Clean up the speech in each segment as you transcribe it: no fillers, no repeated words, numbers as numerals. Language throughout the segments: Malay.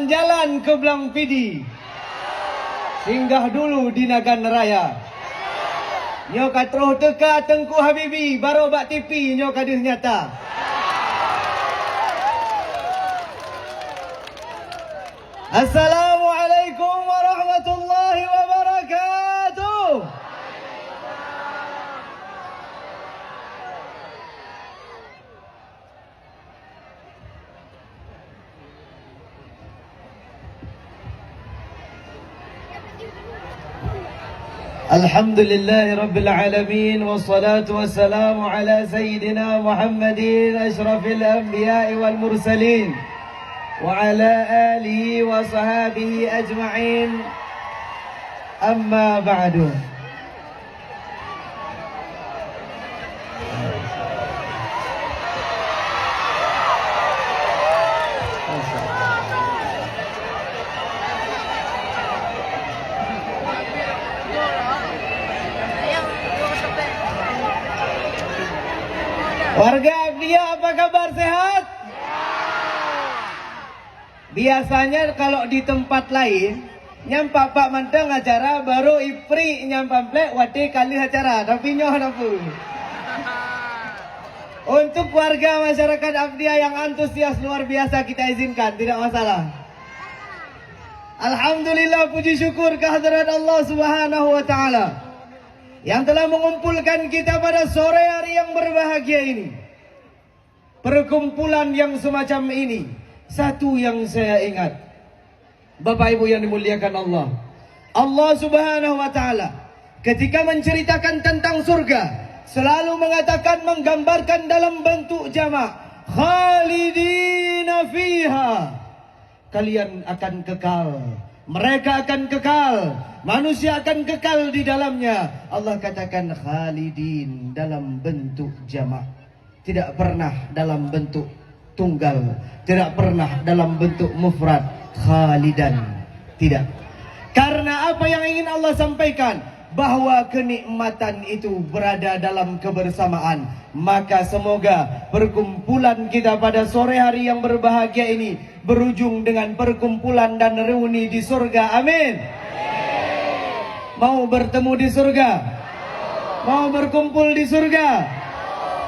jalan-jalan ke Belang Pidi, singgah dulu di Nagan Raya. Nyo katroh teka Tengku Habibi, baru bak TV nyo kadih nyata. Assalamualaikum warahmatullahi wabarakatuh. Alhamdulillahi Rabbil Alamin. Wassalatu wassalamu ala Sayyidina Muhammadin Ashrafil Anbiya'i wal Mursalin wa ala alihi wa sahabihi ajma'in. Amma ba'du. Warga Abdiya, apa kabar, sehat? Biasanya kalau di tempat lain nyampak Pak Manteng acara, baru Ipri nyampamplek wati kali acara, tapi nyoh apa? Untuk warga masyarakat Abdiya yang antusias luar biasa, kita izinkan, tidak masalah. Alhamdulillah, puji syukur kehadirat Allah Subhanahu wa Ta'ala yang telah mengumpulkan kita pada sore hari yang berbahagia ini. Perkumpulan yang semacam ini, satu yang saya ingat, Bapak Ibu yang dimuliakan Allah, Allah Subhanahu wa Ta'ala ketika menceritakan tentang surga selalu mengatakan, menggambarkan dalam bentuk jamak, khalidina fiha, kalian akan kekal, mereka akan kekal, manusia akan kekal di dalamnya. Allah katakan khalidin dalam bentuk jamak, tidak pernah dalam bentuk tunggal, tidak pernah dalam bentuk mufrad, khalidan, tidak. Karena apa yang ingin Allah sampaikan, bahwa kenikmatan itu berada dalam kebersamaan. Maka semoga perkumpulan kita pada sore hari yang berbahagia ini berujung dengan perkumpulan dan reuni di surga. Amin. Mau bertemu di surga? Mau berkumpul di surga?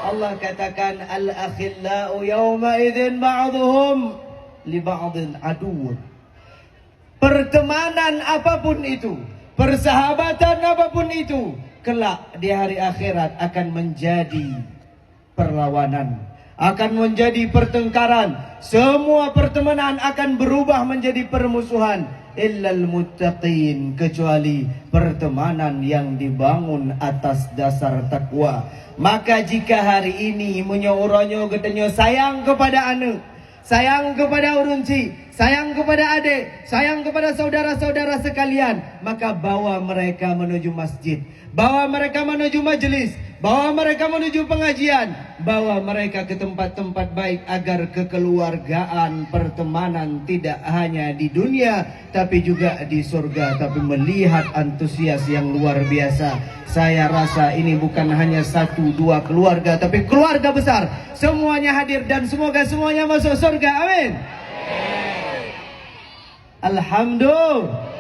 Allah katakan, al-akhillau yawma idzin ba'duhum li ba'din aduwwun. Pertemanan apapun itu, persahabatan apapun itu, kelak di hari akhirat akan menjadi perlawanan, akan menjadi pertengkaran. Semua pertemanan akan berubah menjadi permusuhan, illal muttaqin, kecuali pertemanan yang dibangun atas dasar takwa. Maka jika hari ini menyo-uronyo gedenyo sayang kepada anak, sayang kepada urunci, sayang kepada adik, sayang kepada saudara-saudara sekalian, maka bawa mereka menuju masjid, bawa mereka menuju majelis, bawa mereka menuju pengajian, bawa mereka ke tempat-tempat baik, agar kekeluargaan pertemanan tidak hanya di dunia tapi juga di surga. Tapi melihat antusias yang luar biasa, saya rasa ini bukan hanya satu dua keluarga, tapi keluarga besar, semuanya hadir dan semoga semuanya masuk surga. Amin. Alhamdulillah.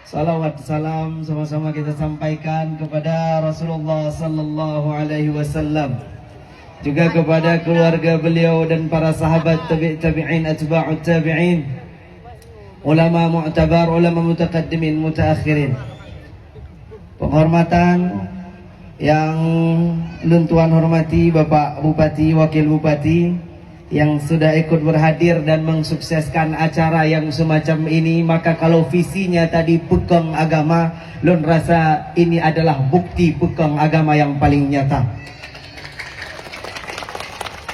Salawat salam sama-sama kita sampaikan kepada Rasulullah sallallahu alaihi wasallam, juga kepada keluarga beliau dan para sahabat tabi'in, atba'ut tabi'in, ulama mu'tabar, ulama mutaqaddimin, mutaakhirin. Penghormatan yang luntuan hormati Bapak Bupati, Wakil Bupati yang sudah ikut berhadir dan mensukseskan acara yang semacam ini. Maka kalau visinya tadi pegang agama, lun rasa ini adalah bukti pegang agama yang paling nyata.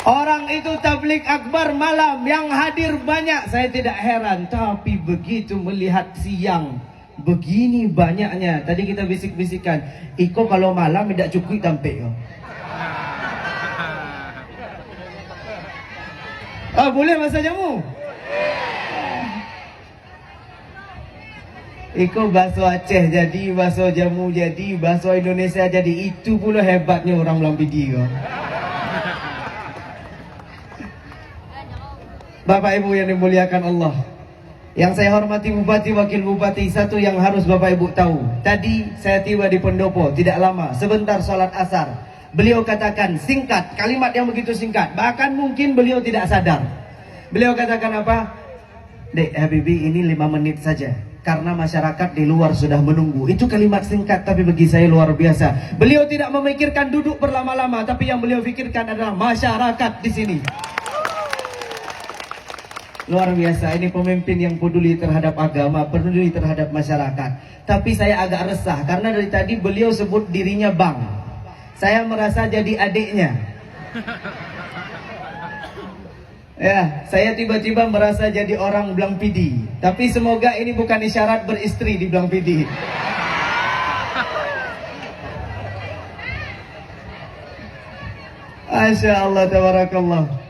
Orang itu tablik akbar malam yang hadir banyak, saya tidak heran. Tapi begitu melihat siang, begini banyaknya. Tadi kita bisik-bisikan, Iko kalau malam tidak cukup tampil. Ah, boleh masa jamu? Iko bakso Aceh jadi, bakso jamu jadi, bakso Indonesia jadi. Itu pula hebatnya orang Belang Pidi. Bapak Ibu yang dimuliakan Allah, yang saya hormati Bupati, Wakil Bupati, satu yang harus Bapak Ibu tahu. Tadi saya tiba di pendopo, tidak lama, sebentar sholat asar. Beliau katakan singkat, kalimat yang begitu singkat, bahkan mungkin beliau tidak sadar. Beliau katakan apa? Dek Habibie, ini 5 menit saja, karena masyarakat di luar sudah menunggu. Itu kalimat singkat, tapi bagi saya luar biasa. Beliau tidak memikirkan duduk berlama-lama, tapi yang beliau pikirkan adalah masyarakat di sini. Luar biasa, ini pemimpin yang peduli terhadap agama, peduli terhadap masyarakat. Tapi saya agak resah, karena dari tadi beliau sebut dirinya Bang. Saya merasa jadi adiknya. Ya, saya tiba-tiba merasa jadi orang Blang Pidi. Tapi semoga ini bukan isyarat beristri di Blang Pidi. Masya Allah, tabarakallah.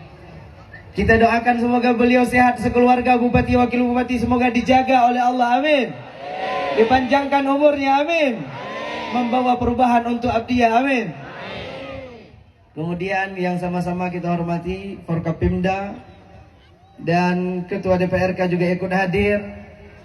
Kita doakan semoga beliau sehat sekeluarga, Bupati, Wakil Bupati, semoga dijaga oleh Allah, amin. Dipanjangkan umurnya, amin. Membawa perubahan untuk Abdiyah, amin. Kemudian yang sama-sama kita hormati Forkopimda dan Ketua DPRK juga ikut hadir,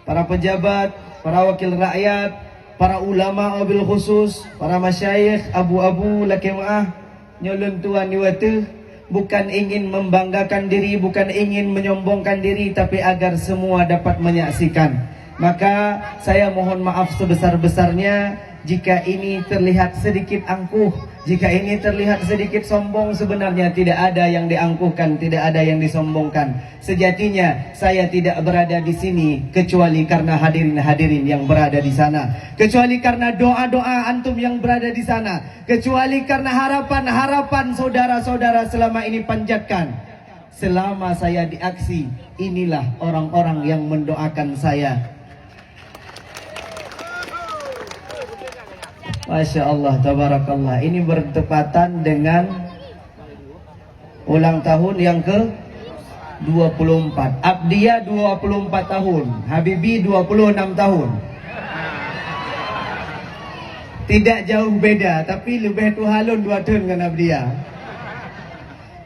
para pejabat, para wakil rakyat, para ulama wabil khusus, para masyayikh, abu-abu, lakimah, nyolun tuan niwatu. Bukan ingin membanggakan diri, bukan ingin menyombongkan diri, tapi agar semua dapat menyaksikan. Maka saya mohon maaf sebesar-besarnya jika ini terlihat sedikit angkuh, jika ini terlihat sedikit sombong. Sebenarnya tidak ada yang diangkuhkan, tidak ada yang disombongkan. Sejatinya saya tidak berada di sini kecuali karena hadirin-hadirin yang berada di sana, kecuali karena doa-doa antum yang berada di sana, kecuali karena harapan-harapan saudara-saudara selama ini panjatkan. Selama saya di aksi, inilah orang-orang yang mendoakan saya. Masya Allah, tabarakallah. Ini bertepatan dengan ulang tahun yang ke-24. Abdiyah 24 tahun, Habibie 26 tahun. Tidak jauh beda, tapi lebih tuhalun 2 tahun dengan Abdiyah.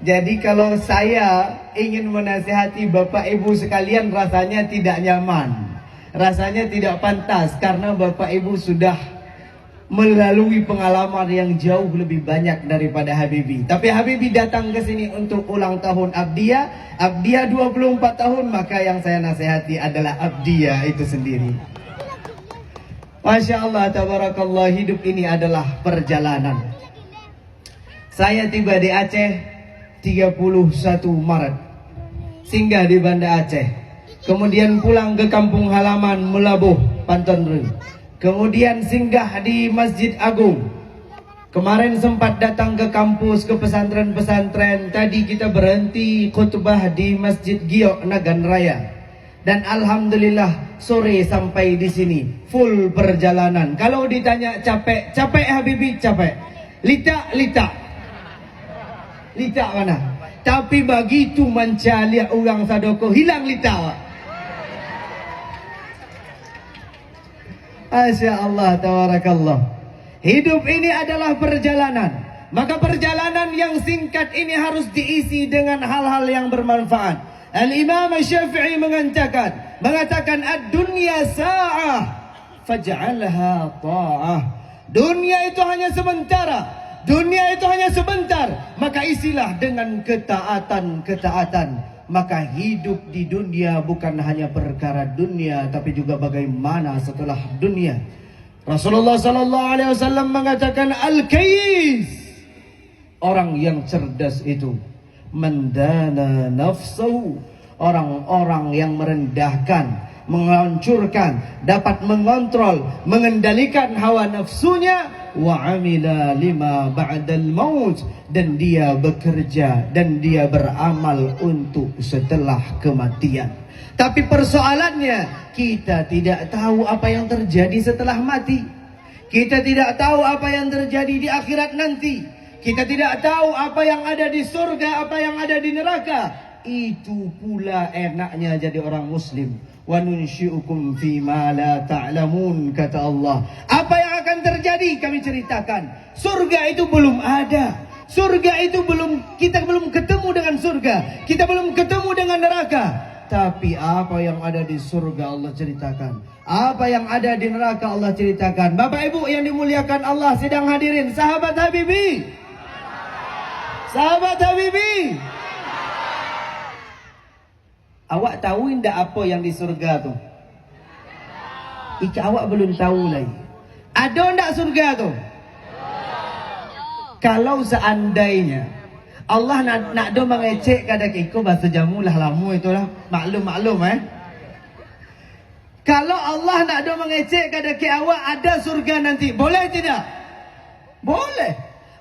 Jadi kalau saya ingin menasihati Bapak Ibu sekalian, rasanya tidak nyaman, rasanya tidak pantas, karena Bapak Ibu sudah melalui pengalaman yang jauh lebih banyak daripada Habibie. Tapi Habibie datang ke sini untuk ulang tahun Abdiyah. Abdiyah 24 tahun, maka yang saya nasihati adalah Abdiyah itu sendiri. Masya Allah, tabarakallah, hidup ini adalah perjalanan. Saya tiba di Aceh 31 Maret, singgah di Banda Aceh, kemudian pulang ke kampung halaman Melabuh, Pantonru. Kemudian singgah di Masjid Agung. Kemarin sempat datang ke kampus, ke pesantren-pesantren. Tadi kita berhenti khutbah di Masjid Giok Nagan Raya. Dan alhamdulillah sore sampai di sini. Full perjalanan. Kalau ditanya capek, capek Habibie, capek. Lita, lita. Lita mana? Tapi begitu mencaliak orang sadoko, hilang lita. Masya Allah, tabarakallah. Hidup ini adalah perjalanan. Maka perjalanan yang singkat ini harus diisi dengan hal-hal yang bermanfaat. Al-Imam Syafi'i mengatakan ad-dunya sa'ah faj'alha ta'ah. Dunia itu hanya sementara, dunia itu hanya sebentar, maka isilah dengan ketaatan-ketaatan. Maka hidup di dunia bukan hanya perkara dunia, tapi juga bagaimana setelah dunia. Rasulullah SAW mengatakan al-kayis, orang yang cerdas itu mendana nafsu, orang-orang yang merendahkan, menghancurkan, dapat mengontrol, mengendalikan hawa nafsunya, wa amila lima ba'dal maut, dan dia bekerja dan dia beramal untuk setelah kematian. Tapi persoalannya, kita tidak tahu apa yang terjadi setelah mati. Kita tidak tahu apa yang terjadi di akhirat nanti. Kita tidak tahu apa yang ada di surga, apa yang ada di neraka. Itu pula enaknya jadi orang muslim. Wa nunsyi'ukum fima la ta'lamun, kata Allah. Apa yang akan terjadi kami ceritakan. Surga itu belum ada, Surga itu kita belum ketemu dengan surga, kita belum ketemu dengan neraka. Tapi apa yang ada di surga Allah ceritakan, apa yang ada di neraka Allah ceritakan. Bapak Ibu yang dimuliakan Allah sedang hadirin, sahabat Habibi, sahabat Habibi, awak tahu indak apa yang di surga tu? Ika awak belum tahu lagi. Ada ndak surga tu? Kalau seandainya Allah nak do mengecek kada kiko bahasa jamu lah lamu itulah maklum Kalau Allah nak do mengecek kada ke awak ada surga nanti, boleh tidak? Boleh.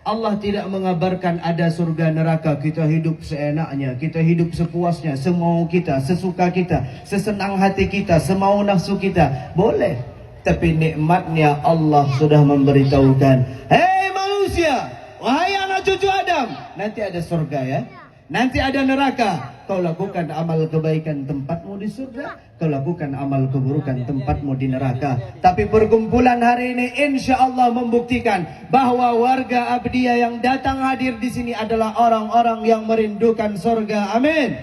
Allah tidak mengabarkan ada surga neraka. Kita hidup seenaknya, kita hidup sepuasnya, semau kita, sesuka kita, sesenang hati kita, semau nafsu kita. Boleh. Tapi nikmatnya Allah sudah memberitahukan, hei manusia, wahai anak cucu Adam, nanti ada surga ya, nanti ada neraka. Kau lakukan amal kebaikan, tempatmu di surga. Kau lakukan amal keburukan, tempatmu di neraka. Tapi perkumpulan hari ini insya Allah membuktikan bahwa warga Abdiyah yang datang hadir di sini adalah orang-orang yang merindukan surga. Amin.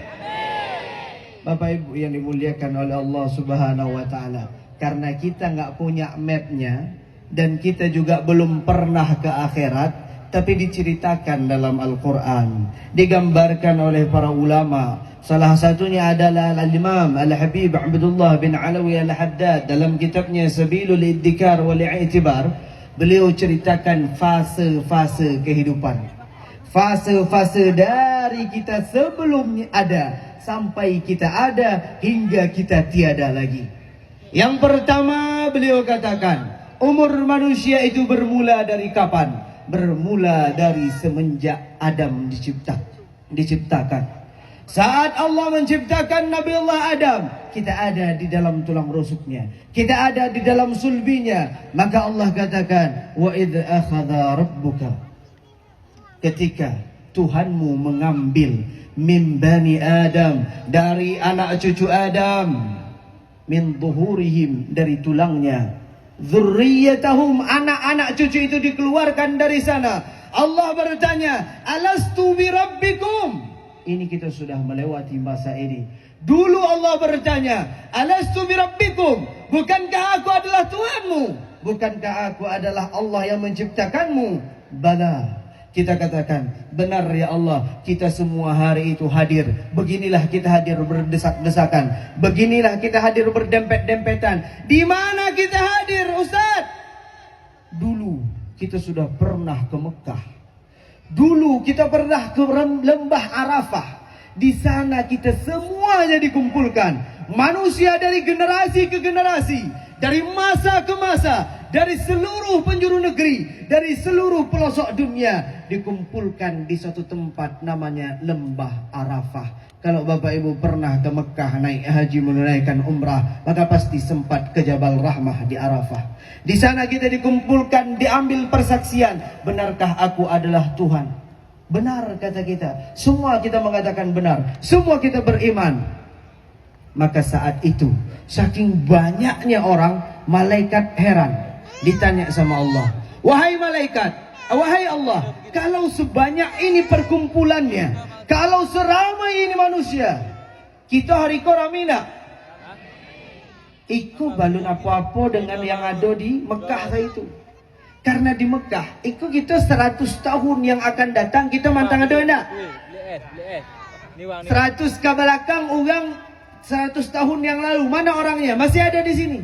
Bapak Ibu yang dimuliakan oleh Allah Subhanahu wa taala, karena kita nggak punya mapnya dan kita juga belum pernah ke akhirat, tapi diceritakan dalam Al-Quran, digambarkan oleh para ulama. Salah satunya adalah Al-Imam Al-Habib Abdullah bin Alawi Al-Haddad dalam kitabnya Sabilul Iddikar wal I'tibar. Beliau ceritakan fase-fase kehidupan, fase-fase dari kita sebelum ada sampai kita ada hingga kita tiada lagi. Yang pertama beliau katakan, umur manusia itu bermula dari kapan? Bermula dari semenjak Adam diciptakan. Saat Allah menciptakan Nabi Allah Adam, kita ada di dalam tulang rusuknya, kita ada di dalam sulbinya. Maka Allah katakan, wa idh akhadha rabbuka, ketika Tuhanmu mengambil min bani Adam, dari anak cucu Adam, min zuhurihim, dari tulangnya, dzurriyyatahum, anak-anak cucu itu dikeluarkan dari sana. Allah bertanya, alastu birabbikum? Ini kita sudah melewati masa ini. Dulu Allah bertanya, alastu birabbikum? Bukankah aku adalah Tuhanmu? Bukankah aku adalah Allah yang menciptakanmu? Bala. Kita katakan, benar ya Allah, kita semua hari itu hadir. Beginilah kita hadir berdesak-desakan. Beginilah kita hadir berdempet-dempetan. Di mana kita hadir, Ustaz? Dulu kita sudah pernah ke Mekah. Dulu kita pernah ke lembah Arafah. Di sana kita semuanya dikumpulkan. Manusia dari generasi ke generasi, dari masa ke masa, dari seluruh penjuru negeri, dari seluruh pelosok dunia, dikumpulkan di suatu tempat namanya lembah Arafah. Kalau Bapak Ibu pernah ke Mekah naik haji menunaikan umrah, maka pasti sempat ke Jabal Rahmah di Arafah. Di sana kita dikumpulkan, diambil persaksian, benarkah aku adalah Tuhan? Benar kata kita. Semua kita mengatakan benar. Semua kita beriman. Maka saat itu, saking banyaknya orang, malaikat heran. Ditanya sama Allah, wahai malaikat, wahai Allah, kalau sebanyak ini perkumpulannya, kalau seramai ini manusia, kita hari koramina, iku balun apa-apa dengan yang ada di Mekah itu. Karena di Mekah, iku kita 100 tahun yang akan datang, kita mantang ada enggak? 100 ke belakang, orang 100 tahun yang lalu, mana orangnya? Masih ada di sini?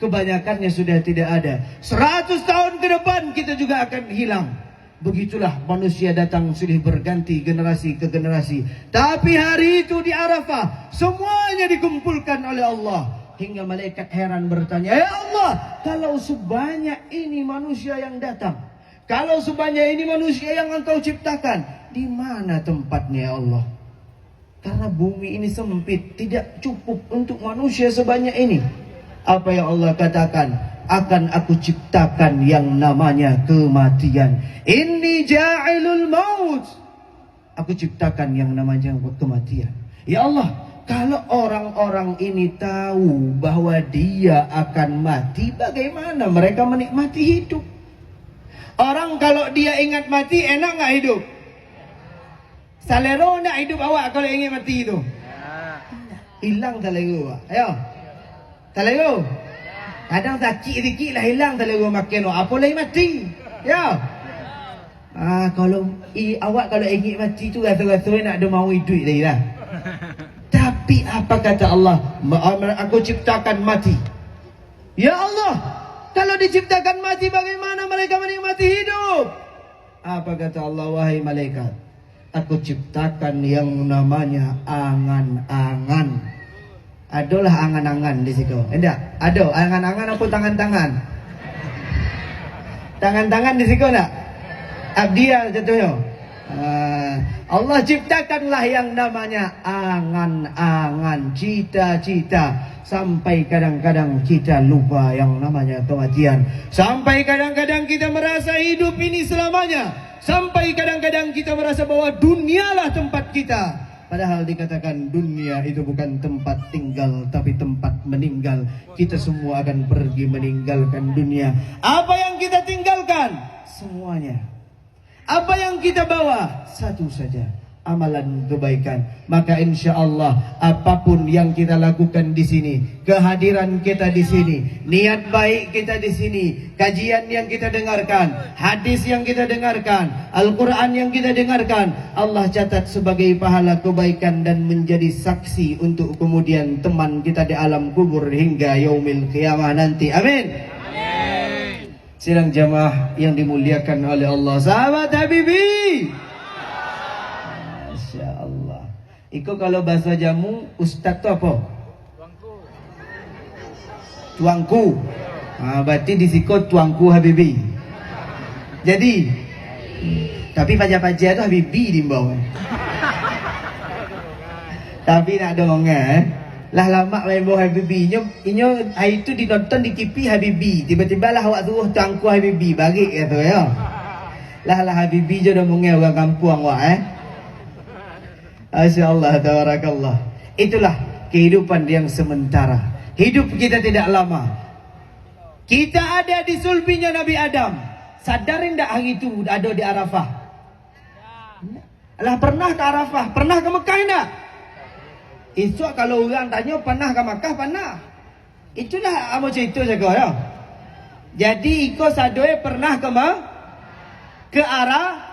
Kebanyakannya sudah tidak ada. 100 tahun ke depan kita juga akan hilang. Begitulah manusia datang silih berganti generasi ke generasi. Tapi hari itu di Arafah, semuanya dikumpulkan oleh Allah. Hingga malaikat heran bertanya, ya Allah, kalau sebanyak ini manusia yang datang, kalau sebanyak ini manusia yang Engkau ciptakan, di mana tempatnya ya Allah? Karena bumi ini sempit, tidak cukup untuk manusia sebanyak ini. Apa yang Allah katakan? Akan aku ciptakan yang namanya kematian. Inni ja'ilul maut. Aku ciptakan yang namanya kematian. Ya Allah, kalau orang-orang ini tahu bahwa dia akan mati, bagaimana mereka menikmati hidup? Orang kalau dia ingat mati, enak nggak hidup? Salero nak hidup awak kalau ingat mati itu? Hilang talego awak. Ayo. Talego. Kadang sakit sikit lah hilang talego makan. Apa lagi mati? Ya. Kalau awak kalau ingat mati tu rasa-rasa nak ada mau hidup lagi lah. Tapi apa kata Allah? Aku ciptakan mati. Ya Allah, kalau diciptakan mati bagaimana mereka menikmati hidup? Apa kata Allah? Wahai malaikat, aku ciptakan yang namanya angan-angan. Adalah angan-angan di situ. Enggak? Ada angan-angan apa tangan-tangan? Tangan-tangan di situ enggak? Abdial jatuhnya. Allah ciptakanlah yang namanya angan-angan, cita-cita. Sampai kadang-kadang kita lupa yang namanya kematian. Sampai kadang-kadang kita merasa hidup ini selamanya. Sampai kadang-kadang kita merasa bahwa dunialah tempat kita. Padahal dikatakan dunia itu bukan tempat tinggal, tapi tempat meninggal. Kita semua akan pergi meninggalkan dunia. Apa yang kita tinggalkan? Semuanya. Apa yang kita bawa? Satu saja, amalan kebaikan. Maka insya Allah apapun yang kita lakukan di sini, kehadiran kita di sini, niat baik kita di sini, kajian yang kita dengarkan, hadis yang kita dengarkan, Al-Quran yang kita dengarkan, Allah catat sebagai pahala kebaikan dan menjadi saksi untuk kemudian teman kita di alam kubur hingga yaumil qiyamah nanti. Amin. Sidang jamaah yang dimuliakan oleh Allah, sahabat Habibi. Masya Allah. Iko kalau bahasa jamu ustaz tu apa? Tuangku. Berarti di siko tuangku Habibi. Jadi, tapi paja-paja tu Habibi di bawah. Tapi nak dongeng lah lama main boh Habibi. Inyo hari tu ditonton di TV Habibi. Tiba-tiba lah awak suruh tuangku Habibi bagi kata ya. Lah Habibi je dah mengel orang kampung awak Masya-Allah, tabarakallah. Itulah kehidupan yang sementara. Hidup kita tidak lama. Kita ada di sulbinya Nabi Adam. Sadarin tak hari itu ada di Arafah? Lah pernah ke Arafah? Pernah ke Mekah tak? Esok kalau orang tanya pernah ke Mekah? Pernah. Itulah amo cerita jaga ya. Jadi iko sadoe pernah ke arah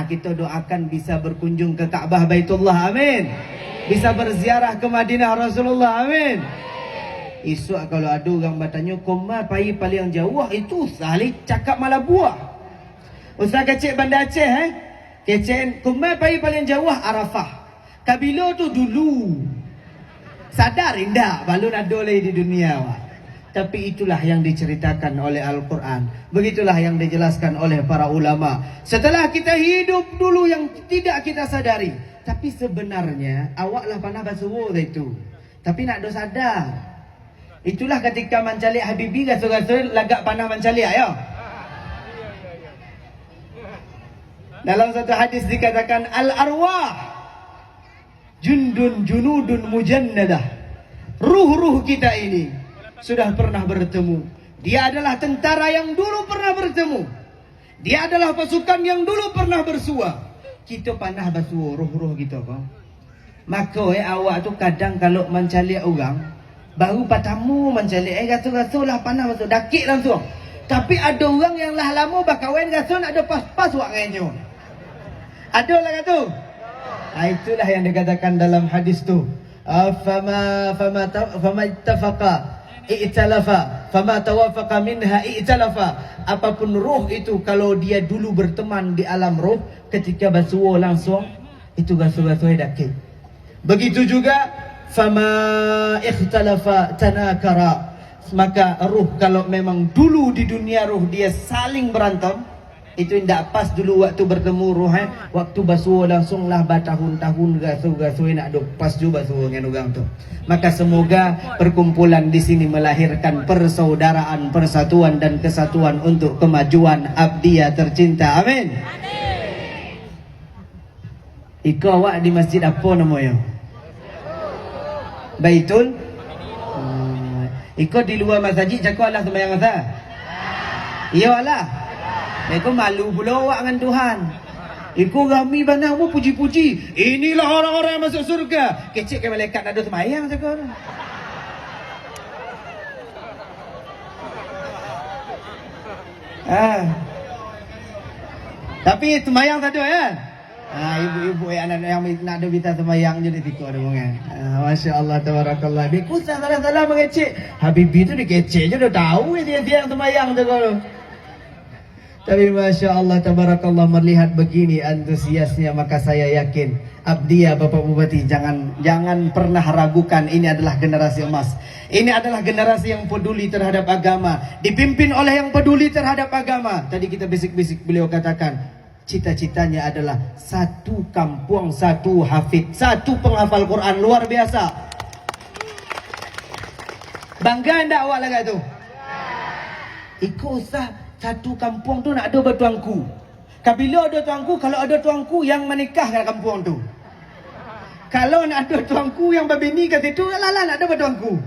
kita doakan bisa berkunjung ke Ka'bah Baitullah, amin. Bisa berziarah ke Madinah Rasulullah, amin. Esok kalau ada orang bertanya koma pai paling jauh, itu sahli cakap malah buah. Ustaz kecil Bandar Aceh kecil koma pai paling jauh Arafah. Kabilo tu dulu. Sadar indah balun ada lagi di dunia wak. Tapi itulah yang diceritakan oleh Al-Quran. Begitulah yang dijelaskan oleh para ulama. Setelah kita hidup dulu yang tidak kita sadari. Tapi sebenarnya awaklah panah basuh itu. Tapi nak do sadar. Itulah ketika mencalik Habibi rasul-rasul lagak panah mencalik ya. Dalam satu hadis dikatakan al-arwah junudun mujannadah. Ruh-ruh kita ini sudah pernah bertemu. Dia adalah tentara yang dulu pernah bertemu. Dia adalah pasukan yang dulu pernah bersua. Kita panah basuh ruh-ruh kita kau. Maka awak tu kadang kalau mencalik orang baru patamu mencalik rasul-rasul lah panah basuh dakik langsung. Tapi ada orang yang lah lama berkawan rasul ada pas-pas wak ngenyo. Ada lah kata. Itulah yang dikatakan dalam hadis tu. Fama ittafaqa i'talafa fama tawafaqa minha i'talafa. Apapun roh itu kalau dia dulu berteman di alam roh, ketika basuh langsung itu basuh-basuh dakik. Begitu juga fama ikhtalafa tanakara. Maka roh kalau memang dulu di dunia roh dia saling berantem, itu tidak pas dulu waktu bertemu roh waktu basuh langsung lah bertahun-tahun gasuh-gasuh nak duk pas juga basuh dengan orang tu. Maka semoga perkumpulan di sini melahirkan persaudaraan, persatuan dan kesatuan untuk kemajuan abdiya tercinta. Amin. Iko awak di masjid apa namanya? Baitul. Iko di luar masjid cakap Allah sembahyang masa. Iya Allah. Mereka malu pula awak dengan Tuhan. Iku rami banang mu puji-puji. Inilah orang-orang yang masuk surga. Kecik ke malaikat ada semayang sekarang. Tapi semayang tak ada kan? Ibu-ibu yang nak ada bita semayang je dia tikuk ada kan. Masya Allah, tabarakallah. Biku salah-salah mengecek. Habibi tu dia kecek je dah tahu dia yang semayang tu kalau. Tapi Masya Allah, tabarakallah, melihat begini antusiasnya, maka saya yakin Abdiya, Bapak Bupati, jangan pernah ragukan, ini adalah generasi emas. Ini adalah generasi yang peduli terhadap agama, dipimpin oleh yang peduli terhadap agama. Tadi kita bisik-bisik beliau katakan, cita-citanya adalah satu kampung, satu hafid, satu penghafal Quran. Luar biasa. Bangga enggak awak lagi tu? Ikut usah. Satu kampung tu nak ada bertuanku. Bila ada tuanku, kalau ada tuanku yang menikah kat kampung tu. Kalau nak ada tuanku yang berbini kat situ, lah nak ada bertuanku.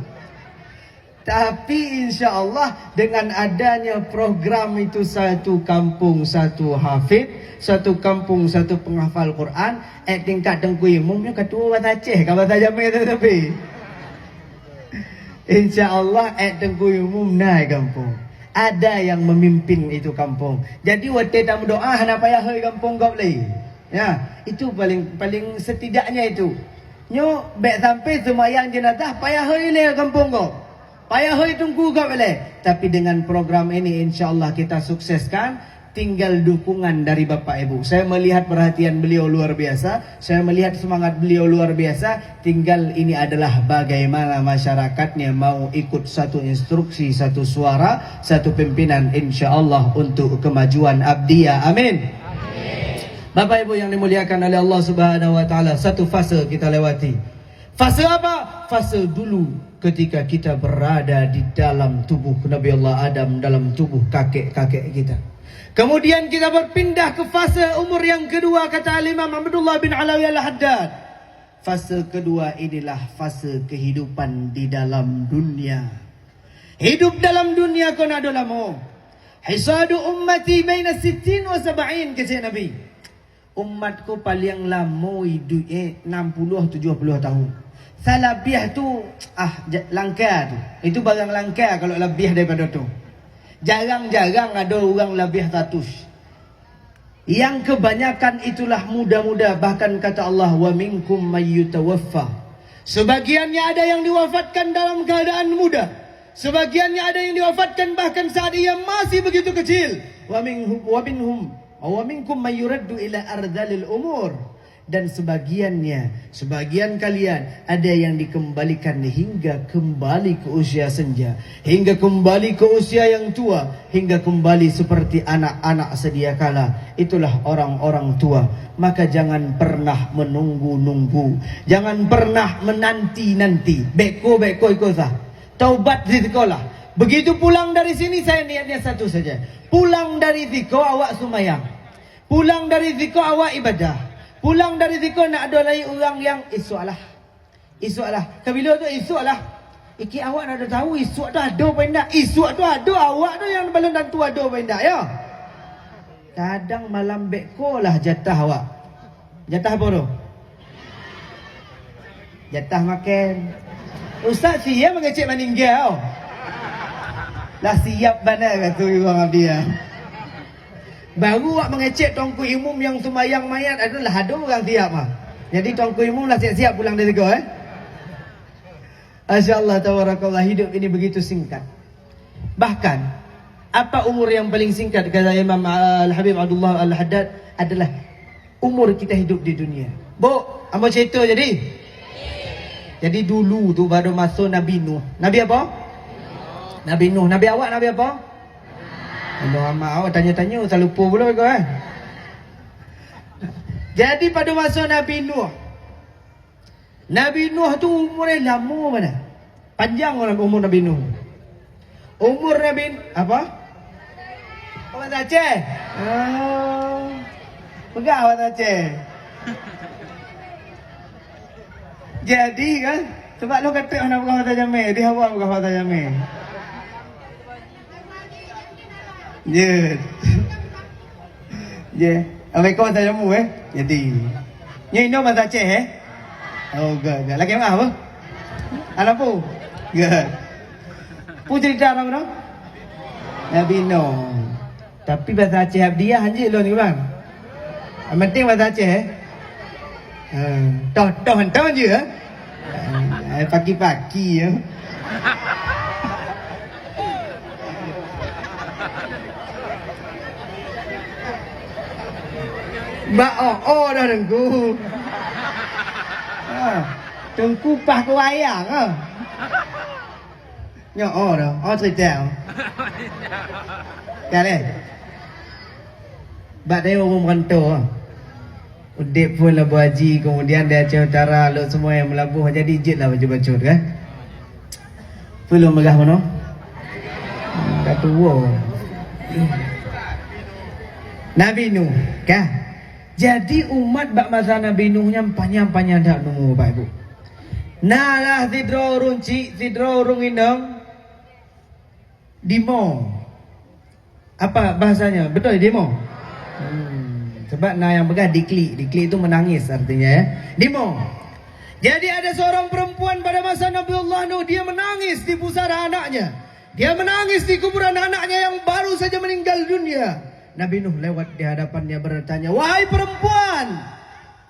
Tapi insya-Allah dengan adanya program itu, satu kampung satu hafid, satu kampung satu penghafal Quran, tingkat Tengku Imumnya ketua bahasa Aceh, ke bahasa Jamil tetapi. Insya-Allah Tengku Imum naik kampung. Ada yang memimpin itu kampung. Jadi waktu tamu doa nak payah hai kampung kau boleh. Ya, itu paling setidaknya itu. Nyo baik sampai semayang jenazah payah hai le kampung kau. Payah hai tunggu kau boleh. Tapi dengan program ini insya-Allah kita sukseskan. Tinggal dukungan dari Bapak Ibu. Saya melihat perhatian beliau luar biasa. Saya melihat semangat beliau luar biasa. Tinggal ini adalah bagaimana masyarakatnya mau ikut satu instruksi, satu suara, satu pimpinan insya-Allah untuk kemajuan Abdiya. Amin. Bapak Ibu yang dimuliakan oleh Allah Subhanahu wa taala, satu fase kita lewati. Fase apa? Fase dulu ketika kita berada di dalam tubuh Nabi Allah Adam, dalam tubuh kakek-kakek kita. Kemudian kita berpindah ke fase umur yang kedua, kata Imam Abdullah bin Alawi Al-Haddad. Fase kedua inilah fase kehidupan di dalam dunia. Hidup dalam dunia kau nak lama. Hisadu ummati baina 60 wa 70, kata Nabi. Umatku paling lama hidup 60-70 tahun. Salabih tu langka tu. Itu barang langka kalau lebih daripada tu. Jarang-jarang ada orang lebih 100. Yang kebanyakan itulah muda-muda. Bahkan kata Allah, wa minkum mayyutawaffa. Sebagiannya ada yang diwafatkan dalam keadaan muda. Sebagiannya ada yang diwafatkan bahkan saat ia masih begitu kecil. Wa minkum mayyuraddu ila ardhalil umur. Dan sebagian kalian ada yang dikembalikan hingga kembali ke usia senja, hingga kembali ke usia yang tua, hingga kembali seperti anak-anak sedia kala. Itulah orang-orang tua. Maka jangan pernah menunggu-nunggu, jangan pernah menanti-nanti. Beko-beko ikut sah. Taubat di sekolah. Begitu pulang dari sini, saya niatnya satu saja. Pulang dari zikr awak sumayang. Pulang dari zikr awak ibadah. Pulang dari zikr nak ada lagi orang yang isuk lah. Kabila tu isuk lah. Iki awak nak ada tahu isuk tu ada apa enggak? Isuk tu ada, awak tu yang balon dan tu ada apa enggak ya? Kadang malam beko lah jatah awak. Jatah apa tu? Jatah makan. Ustaz siap mengecek meninggal. Lah siap mana kata orang dia. Baru awak mengecek Tuanku Imum yang semayang mayat adalah ada orang siap mah. Jadi Tuanku Imum lah siap-siap pulang dari situ Masya-Allah, tabarakallah, hidup ini begitu singkat. Bahkan apa umur yang paling singkat kata Imam Al-Habib Abdullah Al-Haddad adalah umur kita hidup di dunia. Bu, ambo cerita jadi. Jadi dulu tu pada masa Nabi Nuh. Nabi apa? Nabi Nuh. Nabi awak Nabi apa? Muhammad. Awak tanya-tanya tak lupa pula kau Jadi pada masa Nabi Nuh, Nabi Nuh tu umurnya lama mana? Panjang umur Nabi Nuh. Umur Nabi apa? Orang Aceh. Pegang orang Aceh. Jadi kan, sebab lu kata nak pegang Fatah Jamil, dia awak pegang Fatah Jamil. Ya. Je, Assalamualaikum saya jamu Jadi. Nyino masa Aceh Oh, good. Lagi yang apa? Anak pu? Good. Pu cerita orang no? Nabi no. Tapi bahasa Aceh Abdiyah hanji lo ni bang. Yang penting bahasa Aceh Toh hantar je pagi-pagi ya. Mbak dah dengku. Dengku pah ke wayang Nyok dah. Cerita Kali Mbak dia orang merantau Udip pun labu haji. Kemudian dia Aceh Utara. Lo semua yang melabuh jadi jid lah baju-baju kan. Perlu megah mana? Dah tua Nabi Nuh kah? Jadi umat bak masa Nabi Nuh yang panjang-panjang dah nunggu Bapak Ibu. Nalah tidro urung cik, tidro urung indang. Demo. Apa bahasanya? Betul demo? Sebab nah yang pegang diklik itu menangis artinya ya. Demo. Jadi ada seorang perempuan pada masa Nabiullah Nuh, dia menangis di pusara anaknya. Dia menangis di kuburan anaknya yang baru saja meninggal dunia. Nabi Nuh lewat di hadapannya bertanya, "Wahai perempuan,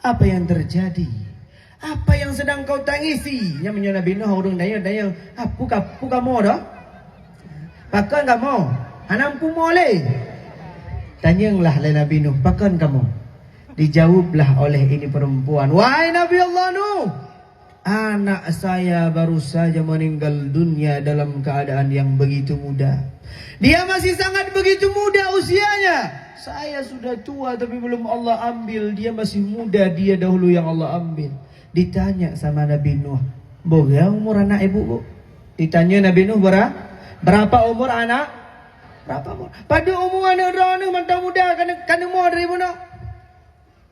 apa yang terjadi? Apa yang sedang kau tangisi?" Yang Nabi Nuh urung daya, "Apa kamu dah? Pakan kamu? Anakku moleh." Tanyalah oleh Nabi Nuh, "Pakan kamu?" Dijawablah oleh ini perempuan, "Wahai Nabi Allah Nuh, anak saya baru saja meninggal dunia dalam keadaan yang begitu muda. Dia masih sangat begitu muda usianya. Saya sudah tua tapi belum Allah ambil. Dia masih muda, dia dahulu yang Allah ambil." Ditanya sama Nabi Nuh, "Berapa umur anak ibu, Bu?" Ditanya Nabi Nuh, berapa umur anak? Berapa umur? Pada umur anak orang mantap muda kan umur dari mana?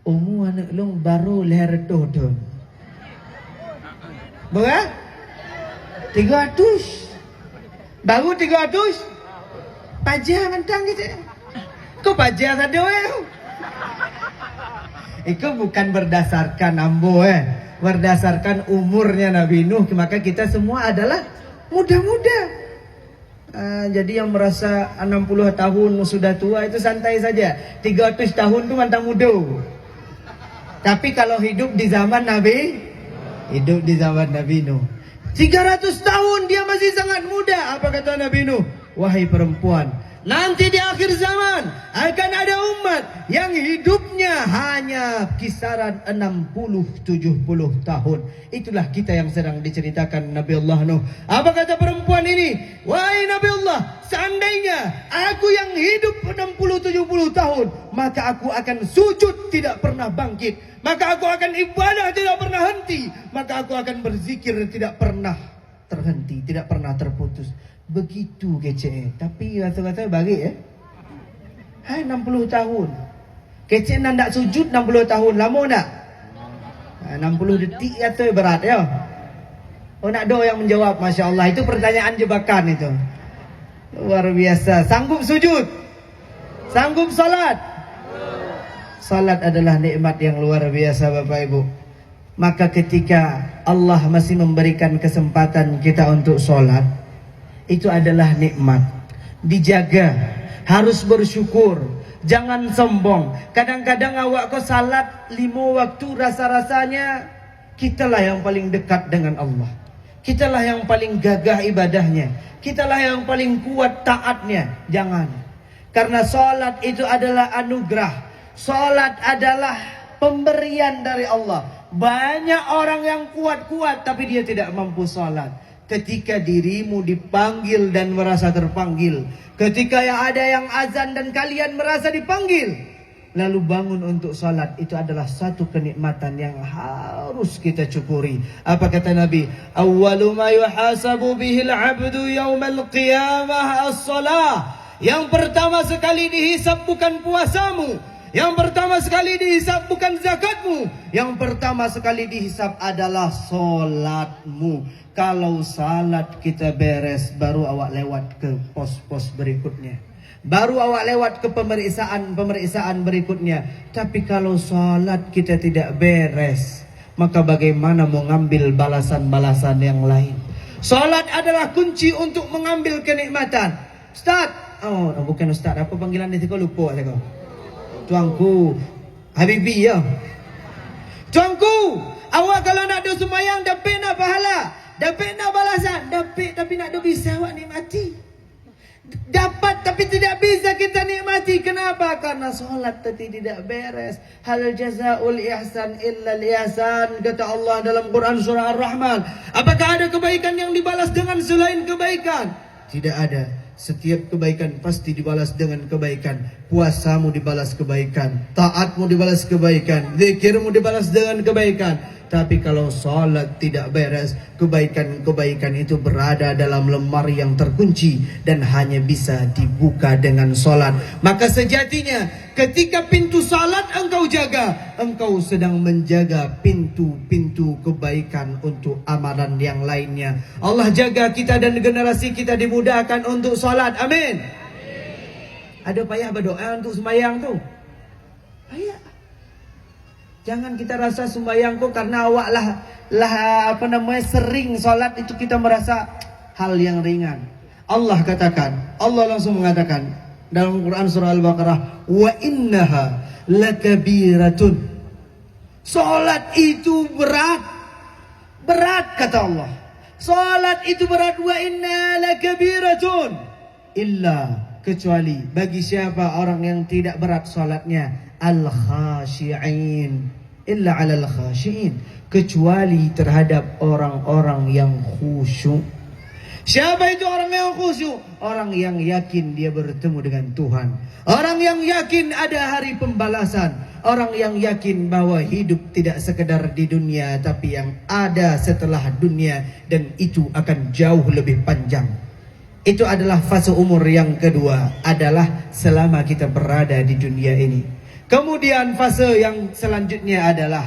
Umur anak long baru leher dodon. Berapa? 300. Baru 300? Pajak ngentang gitu. Kau pajak ada Itu bukan berdasarkan ambo berdasarkan umurnya Nabi Nuh, maka kita semua adalah muda-muda. Jadi yang merasa 60 tahun sudah tua itu santai saja. 300 tahun itu mantang muda. Tapi kalau hidup di zaman Nabi Nuh, 300 tahun dia masih sangat muda. Apa kata Nabi Nuh? "Wahai perempuan, nanti di akhir zaman akan ada umat yang hidupnya hanya kisaran 60-70 tahun. Itulah kita yang sedang diceritakan Nabi Allah Nuh." Apa kata perempuan ini? "Wahai Nabi Allah, seandainya aku yang hidup 60-70 tahun, maka aku akan sujud tidak pernah bangkit. Maka aku akan ibadah tidak pernah henti. Maka aku akan berzikir tidak pernah terhenti, tidak pernah terputus." Begitu kece. Tapi rasa-rasa baik 60 tahun. Kece nak sujud 60 tahun. Lama tak? 60 detik kata berat ya. Oh nak do yang menjawab, Masya Allah. Itu pertanyaan jebakan itu. Luar biasa. Sanggup sujud? Sanggup salat? Salat adalah nikmat yang luar biasa Bapak Ibu. Maka ketika Allah masih memberikan kesempatan kita untuk salat, itu adalah nikmat. Dijaga, harus bersyukur, jangan sombong. Kadang-kadang awak kau salat 5 waktu, rasa-rasanya kitalah yang paling dekat dengan Allah. Kitalah yang paling gagah ibadahnya. Kitalah yang paling kuat taatnya. Jangan. Karena salat itu adalah anugerah. Salat adalah pemberian dari Allah. Banyak orang yang kuat-kuat tapi dia tidak mampu salat. Ketika dirimu dipanggil dan merasa terpanggil, ketika ada yang azan dan kalian merasa dipanggil, lalu bangun untuk salat, itu adalah satu kenikmatan yang harus kita syukuri. Apa kata Nabi? "Awwalu ma yuhasabu bihil 'abdu yaumal qiyamah as-salah." Yang pertama sekali dihisab bukan puasamu. Yang pertama sekali dihisab bukan zakatmu. Yang pertama sekali dihisab adalah solatmu. Kalau salat kita beres, baru awak lewat ke pos-pos berikutnya. baru awak lewat ke pemeriksaan berikutnya. Tapi kalau salat kita tidak beres, maka bagaimana mau ngambil balasan-balasan yang lain? Salat adalah kunci untuk mengambil kenikmatan. Ustaz, oh bukan Ustaz, apa panggilan dia? Kau lupa saya kau. Tuanku, Habibi ya. Tuanku, awak kalau nak do sembahyang dapat nak pahala, dapat nak balasan, dapat tapi nak do bisa awak nikmati. Dapat tapi tidak bisa kita nikmati. Kenapa? Karena solat tadi tidak beres. Hal jazaul ihsan illa ihsan, kata Allah dalam Quran surah Ar-Rahman. Apakah ada kebaikan yang dibalas dengan selain kebaikan? Tidak ada. Setiap kebaikan pasti dibalas dengan kebaikan. Puasamu dibalas kebaikan, taatmu dibalas kebaikan, zikirmu dibalas dengan kebaikan. Tapi kalau salat tidak beres, kebaikan-kebaikan itu berada dalam lemari yang terkunci dan hanya bisa dibuka dengan salat. Maka sejatinya ketika pintu salat engkau jaga, engkau sedang menjaga pintu-pintu kebaikan untuk amalan yang lainnya. Allah jaga kita dan generasi kita dimudahkan untuk salat. Amin. Ada payah berdoa untuk sembahyang tu? Payah. Jangan kita rasa sembahyang kok karena awak sering solat itu kita merasa hal yang ringan. Allah langsung mengatakan dalam Quran surah Al-Baqarah, wa innaha lakabiratun. Solat itu berat. Berat kata Allah. Solat itu berat. Wa inna lakabiratun. Illa, kecuali bagi siapa orang yang tidak berat solatnya, al-khashi'in, illa 'alal khashi'in, kecuali terhadap orang-orang yang khusyuk. Siapa itu orang yang khusyuk? Orang yang yakin dia bertemu dengan Tuhan, orang yang yakin ada hari pembalasan, orang yang yakin bahwa hidup tidak sekedar di dunia, tapi yang ada setelah dunia, dan itu akan jauh lebih panjang. Itu adalah fase umur yang kedua, adalah selama kita berada di dunia ini. Kemudian fase yang selanjutnya adalah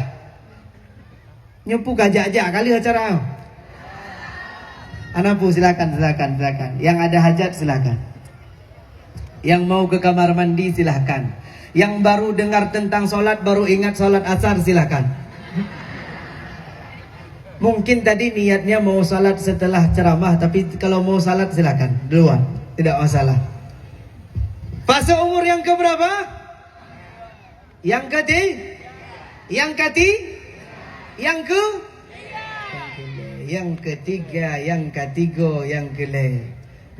nyepu gajak-gajak kali acara. Anapu silakan. Yang ada hajat silakan. Yang mau ke kamar mandi silakan. Yang baru dengar tentang solat, baru ingat solat asar silakan. Mungkin tadi niatnya mau salat setelah ceramah, tapi kalau mau salat silakan duluan, tidak masalah. Fase umur yang keberapa? Yang ketiga, yang ketiga, yang kelima.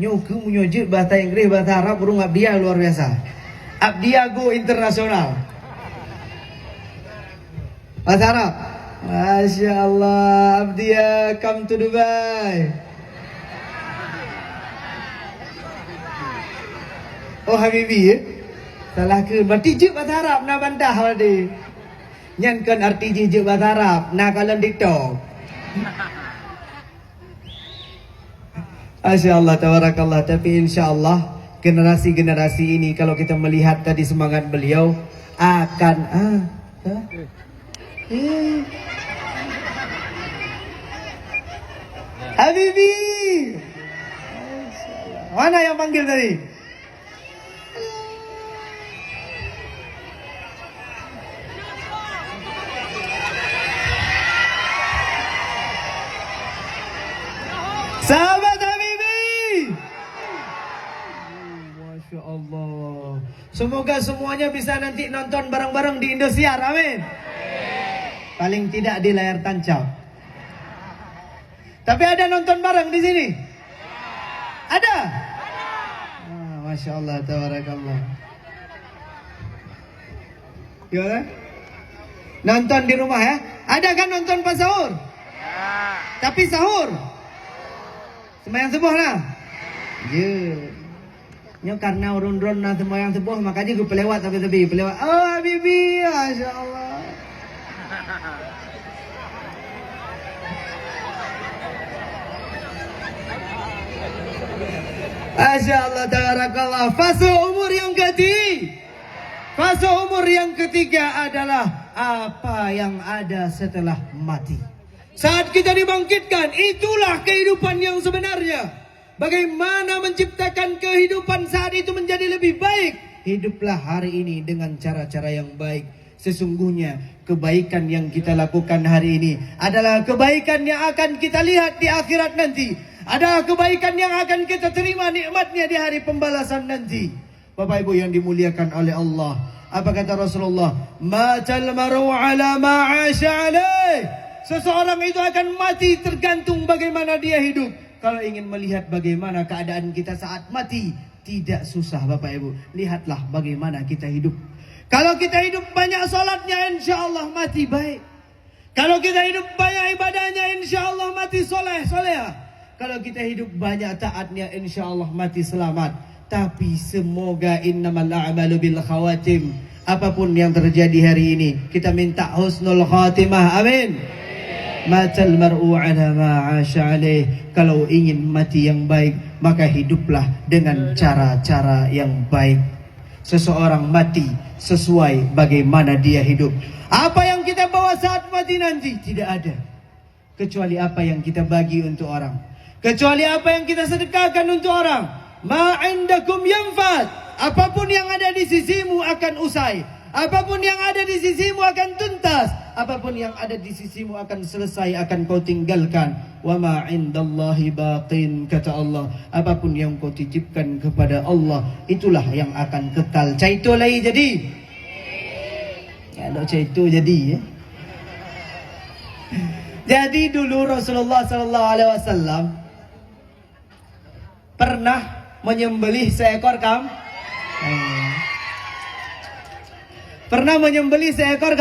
Nyuku menyujud bahasa Inggris, bahasa Arab, burung abdiya luar biasa. Abdiya go internasional. Bahasa Arab. Masya Allah, abdiya come to Dubai. Oh Habibi ya? Salah ke? Berarti je bahasa Arab nak bantah tadi. Nyankan arti je bahasa Arab nak kalau TikTok. Masya Allah, tabarakallah. Tapi insya Allah generasi-generasi ini kalau kita melihat tadi semangat beliau akan Habibi. Mana yang panggil tadi? Sahabat Habibi. Masya Allah. Semoga semuanya bisa nanti nonton bareng-bareng di Indosiar. Amin. Paling tidak di layar tancap. Tapi ada nonton bareng di sini? Ada? Masya Allah, tabarakallah. Gimana? Nonton di rumah ya? Ada kan nonton pas sahur? Tapi sahur sembahyang subuh lah. Ya. Karena urun-urun nak sembahyang subuh, makanya gue pelewat tapi pelewat. Oh Habibi, Masya Allah. Masya Allah, tabarakallah. Fase umur yang ketiga adalah apa yang ada setelah mati. Saat kita dibangkitkan, itulah kehidupan yang sebenarnya. Bagaimana menciptakan kehidupan saat itu menjadi lebih baik? Hiduplah hari ini dengan cara-cara yang baik. Sesungguhnya kebaikan yang kita lakukan hari ini adalah kebaikan yang akan kita lihat di akhirat nanti. Adalah kebaikan yang akan kita terima nikmatnya di hari pembalasan nanti. Bapak Ibu yang dimuliakan oleh Allah, apa kata Rasulullah? Matal maru ala ma'asha alaih. Seseorang itu akan mati tergantung bagaimana dia hidup. Kalau ingin melihat bagaimana keadaan kita saat mati, tidak susah Bapak Ibu. Lihatlah bagaimana kita hidup. Kalau kita hidup banyak salatnya, insya Allah mati baik. Kalau kita hidup banyak ibadahnya, insya Allah mati soleh-soleh. Kalau kita hidup banyak taatnya, insya Allah mati selamat. Tapi semoga innamal a'malu bil khawatim. Apapun yang terjadi hari ini, kita minta husnul khatimah. Amin. Matal mar'u ala ma'asha alaih. Kalau ingin mati yang baik, maka hiduplah dengan cara-cara yang baik. Seseorang mati sesuai bagaimana dia hidup. Apa yang kita bawa saat mati nanti tidak ada, kecuali apa yang kita bagi untuk orang, kecuali apa yang kita sedekahkan untuk orang. Ma indakum yanfad. Apapun yang ada di sisimu akan usai. Apapun yang ada di sisimu akan tuntas. Apapun yang ada di sisimu akan selesai, akan kau tinggalkan. Wa ma indallahi baqin, kata Allah. Apapun yang kau titipkan kepada Allah, itulah yang akan kekal. Caito lagi jadi. Kalau caito jadi ya. Jadi dulu Rasulullah sallallahu alaihi wasallam pernah menyembelih seekor kambing. Pernah menyembelih seekor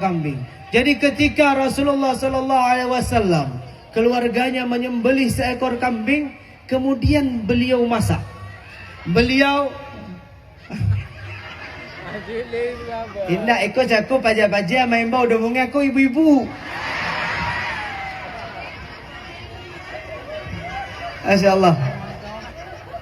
kambing. Jadi ketika Rasulullah sallallahu alaihi wasallam keluarganya menyembelih seekor kambing, kemudian beliau masak. Beliau indah ikut aku paja-paja main bau domongnya aku ibu-ibu. Masyaallah.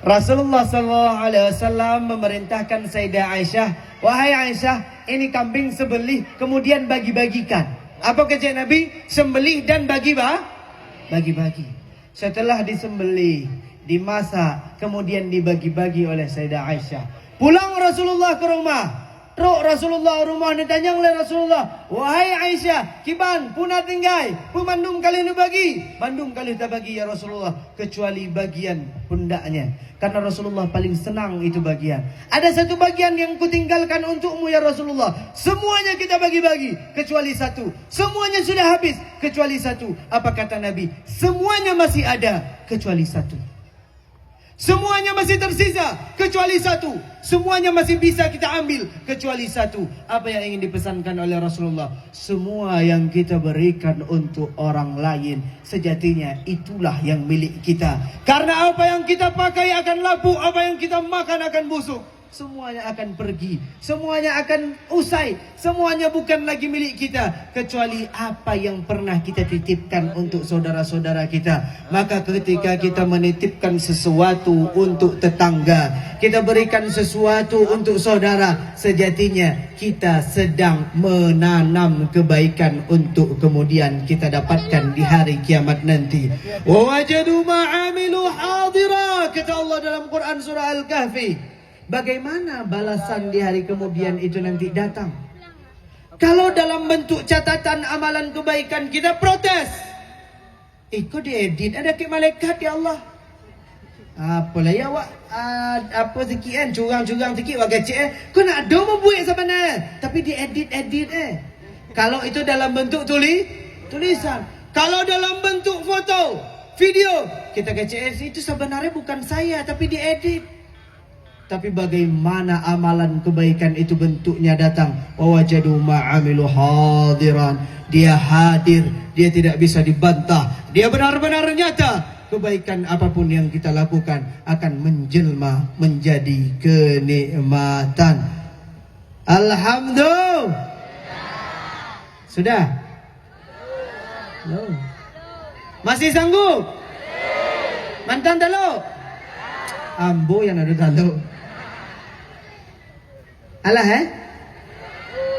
Rasulullah sallallahu alaihi wasallam memerintahkan Sayyidah Aisyah, wahai Aisyah, ini kambing sebelih kemudian bagi-bagikan. Apa kerja Nabi? Sembelih dan bagi-bagi. Setelah disembelih, dimasak, kemudian dibagi-bagi oleh Sayyidah Aisyah. Pulang Rasulullah ke rumah. Rasulullah rumah ditanya oleh Rasulullah, wahai Aisyah, kiban punat tinggai, pemandum kali nu bagi, bandum kali tak bagi ya Rasulullah, kecuali bagian pundaknya, karena Rasulullah paling senang itu bagian. Ada satu bagian yang kutinggalkan untukmu ya Rasulullah, semuanya kita bagi-bagi kecuali satu. Semuanya sudah habis kecuali satu. Apa kata Nabi? Semuanya masih ada kecuali satu. Semuanya masih tersisa kecuali satu. Semuanya masih bisa kita ambil kecuali satu. Apa yang ingin dipesankan oleh Rasulullah? Semua yang kita berikan untuk orang lain, sejatinya itulah yang milik kita. Karena apa yang kita pakai akan lapuk, apa yang kita makan akan busuk. Semuanya akan pergi, semuanya akan usai, semuanya bukan lagi milik kita, kecuali apa yang pernah kita titipkan untuk saudara-saudara kita. Maka ketika kita menitipkan sesuatu untuk tetangga, kita berikan sesuatu untuk saudara, sejatinya kita sedang menanam kebaikan untuk kemudian kita dapatkan di hari kiamat nanti. Wa wajadu ma'amilu hadira, kata Allah dalam Quran surah Al-Kahfi. Bagaimana balasan di hari kemudian itu nanti datang? Kalau dalam bentuk catatan amalan kebaikan kita protes, kok diedit ada ke malaikat ya Allah? Apalah ya awak apa sekian curang-curang sikit wak kecil kau nak ada membuat sebenarnya, tapi diedit Kalau itu dalam bentuk tulisan, kalau dalam bentuk foto, video, kita kecil itu sebenarnya bukan saya tapi diedit. Tapi bagaimana amalan kebaikan itu bentuknya datang? Wajadu ma'amilu hadiran. Dia hadir, dia tidak bisa dibantah. Dia benar-benar nyata. Kebaikan apapun yang kita lakukan akan menjelma menjadi kenikmatan. Alhamdulillah. Sudah? Belum. Masih sanggup? Mantan dulu? Ambo yang ada dulu. Alah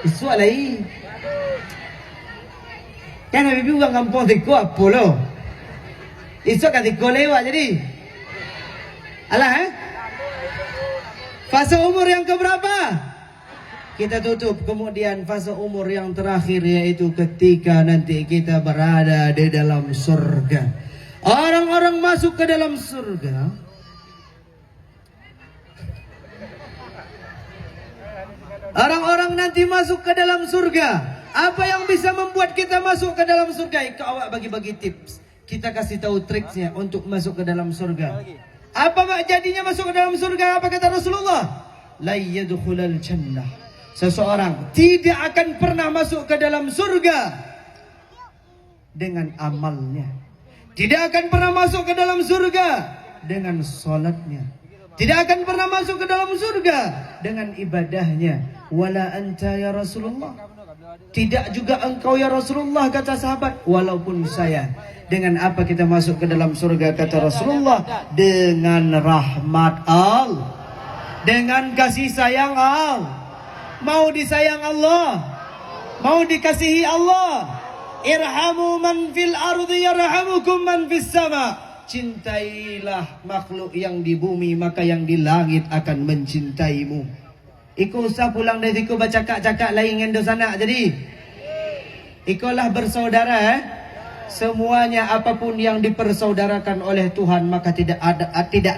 isu alai. Kan Habib bukan kampung teko apa lo? Esok kata kau lewat jadi. Alah Fase umur yang keberapa? Kita tutup kemudian fase umur yang terakhir, yaitu ketika nanti kita berada di dalam surga. Orang-orang masuk ke dalam surga. Orang-orang nanti masuk ke dalam surga. Apa yang bisa membuat kita masuk ke dalam surga? Kau awak bagi-bagi tips. Kita kasih tahu triksnya untuk masuk ke dalam surga. Apa jadinya masuk ke dalam surga? Apa kata Rasulullah? La yadkhulul jannah. Seseorang tidak akan pernah masuk ke dalam surga dengan amalnya. Tidak akan pernah masuk ke dalam surga dengan salatnya. Tidak akan pernah masuk ke dalam surga dengan ibadahnya. Wala anta ya Rasulullah. Tidak juga engkau ya Rasulullah, kata sahabat. Walaupun saya. Dengan apa kita masuk ke dalam surga, kata Rasulullah? Dengan rahmat Allah, dengan kasih sayang Allah. Mau disayang Allah, mau dikasihi Allah. Irhamu man fil ardi yarhamukum man fis sama. Cintailah makhluk yang di bumi, maka yang di langit akan mencintaimu. Iko usah pulang dari situ baca cakap lain ngendo sana. Jadi ikolah bersaudara. Semuanya apapun yang dipersaudarakan oleh Tuhan, maka tidak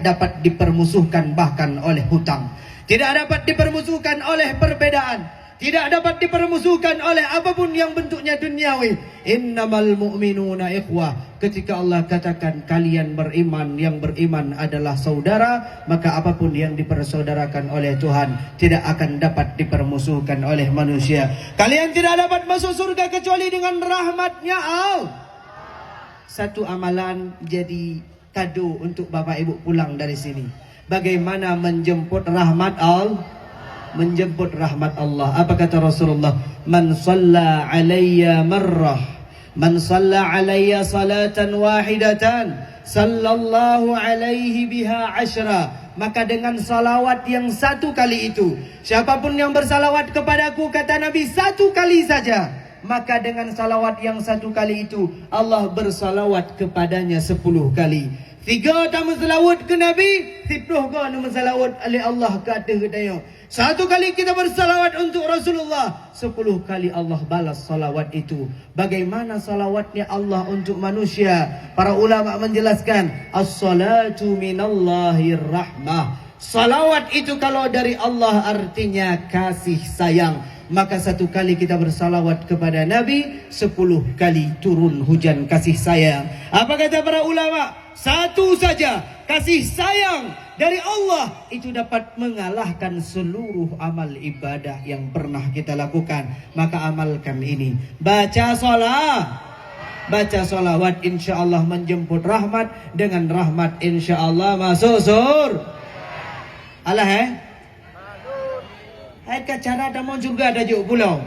dapat dipermusuhkan bahkan oleh hutang. Tidak dapat dipermusuhkan oleh perbedaan. Tidak dapat dipermusuhkan oleh apapun yang bentuknya duniawi. Innamal mu'minuna ikhwah. Ketika Allah katakan kalian beriman, yang beriman adalah saudara, maka apapun yang dipersaudarakan oleh Tuhan tidak akan dapat dipermusuhkan oleh manusia. Kalian tidak dapat masuk surga kecuali dengan rahmatnya Allah. Satu amalan jadi kado untuk Bapak Ibu pulang dari sini. Bagaimana menjemput rahmat Allah? Menjemput rahmat Allah. Apa kata Rasulullah? Man shalla alayya marrah, man shalla alayya salatan wahidatan, sallallahu alaihi biha ashra. Maka dengan salawat yang satu kali itu, siapapun yang bersalawat kepadaku, kata Nabi, satu kali saja, maka dengan salawat yang satu kali itu Allah bersalawat kepadanya 10 kali. 3 tamu salawat ke Nabi, 10 tamu salawat oleh Allah ke atas dia. Satu kali kita bersalawat untuk Rasulullah, 10 kali Allah balas salawat itu. Bagaimana salawatnya Allah untuk manusia? Para ulama menjelaskan, as-salatu minallahir rahmah. Salawat itu kalau dari Allah artinya kasih sayang. Maka satu kali kita bersalawat kepada Nabi, 10 kali turun hujan kasih sayang. Apa kata para ulama? Satu saja kasih sayang dari Allah itu dapat mengalahkan seluruh amal ibadah yang pernah kita lakukan. Maka amalkan ini. Baca salat, baca salawat, insya Allah menjemput rahmat. Dengan rahmat insya Allah masuk surga. Alah hai cara dah mau juga ada juk pulau.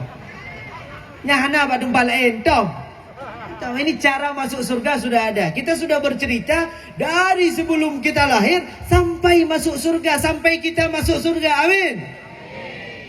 Nyahana badung balain tom. Ini cara masuk surga sudah ada. Kita sudah bercerita dari sebelum kita lahir sampai masuk surga, sampai kita masuk surga. Amin.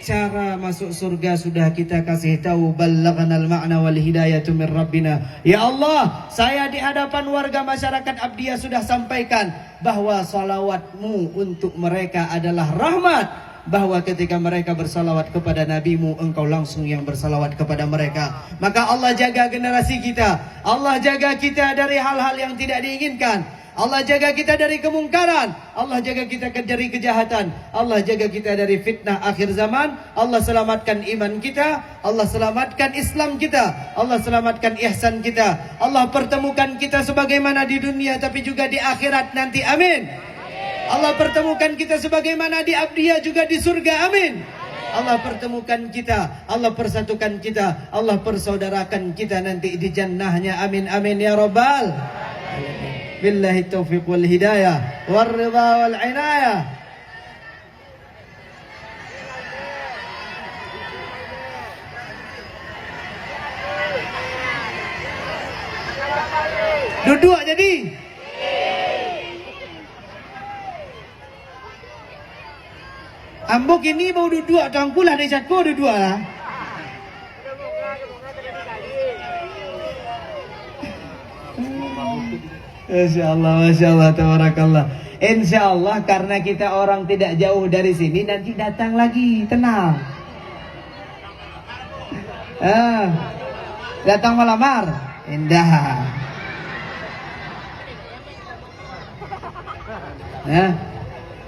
Cara masuk surga sudah kita kasih tahu. Ballaghnal ma'na wal hidayatu min rabbina. Ya Allah, saya di hadapan warga masyarakat Abdiyah sudah sampaikan bahwa salawatmu untuk mereka adalah rahmat. Bahwa ketika mereka bersalawat kepada nabimu, engkau langsung yang bersalawat kepada mereka. Maka Allah jaga generasi kita. Allah jaga kita dari hal-hal yang tidak diinginkan. Allah jaga kita dari kemungkaran. Allah jaga kita dari kejahatan. Allah jaga kita dari fitnah akhir zaman. Allah selamatkan iman kita. Allah selamatkan Islam kita. Allah selamatkan ihsan kita. Allah pertemukan kita sebagaimana di dunia tapi juga di akhirat nanti. Amin. Allah pertemukan kita sebagaimana di Abdiyah juga di surga. Amin. Allah pertemukan kita, Allah persatukan kita, Allah persaudarakan kita nanti di jannahnya. Amin amin ya rabbal alamin. Billahi taufiq wal hidayah war ridha wal inayah. Duduk jadi. Ambo kini bau duduk tangkulah dari catku duduk lah. Masya Allah, tabarakallah. Insya Allah karena kita orang tidak jauh dari sini, nanti datang lagi, tenang. Datang melamar, indah.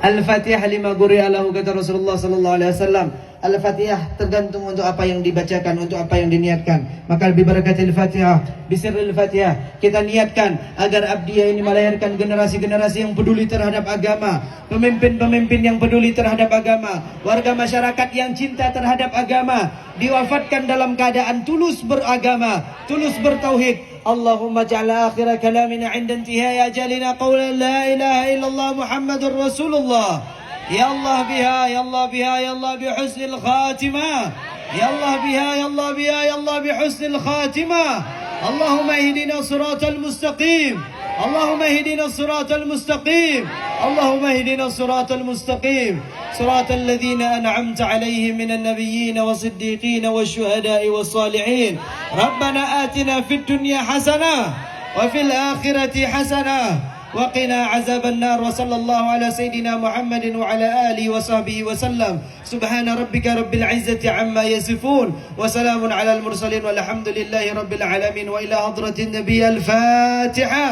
Al-Fatihah lima quri'a lahu, kata Rasulullah sallallahu alaihi wasallam. Al-Fatihah tergantung untuk apa yang dibacakan, untuk apa yang diniatkan. Maka lebih berakatil Fatihah, bisirril Fatihah, kita niatkan agar abdiyah ini melahirkan generasi-generasi yang peduli terhadap agama, pemimpin-pemimpin yang peduli terhadap agama, warga masyarakat yang cinta terhadap agama, diwafatkan dalam keadaan tulus beragama, tulus bertauhid. Allahumma ja'ala akhir kalamina 'inda intihai ajalina qawlan la ilaha illallah Muhammadur Rasulullah. Ya Allah biha, ya Allah biha, ya Allah bihusnil khatimah. Ya Allah biha, ya Allah biha, ya Allah bihusnil khatimah. Allahumma ihdina siratal mustaqim. Allahumma ihdina siratal mustaqim. Allahumma ihdina siratal mustaqim. Siratal ladzina an'amta 'alaihim minan nabiyyin wasiddiqin wasyuhada'i wassalihin. Rabbana atina fid dunya hasanah wa fil akhirati hasanah وقنا عذاب النار. وصلى الله على سيدنا محمد وعلى آله وصحبه وسلم. سبحان ربك رب العزة عما يصفون وسلام على المرسلين والحمد لله رب العالمين. وإلى حضرة النبي الفاتحة.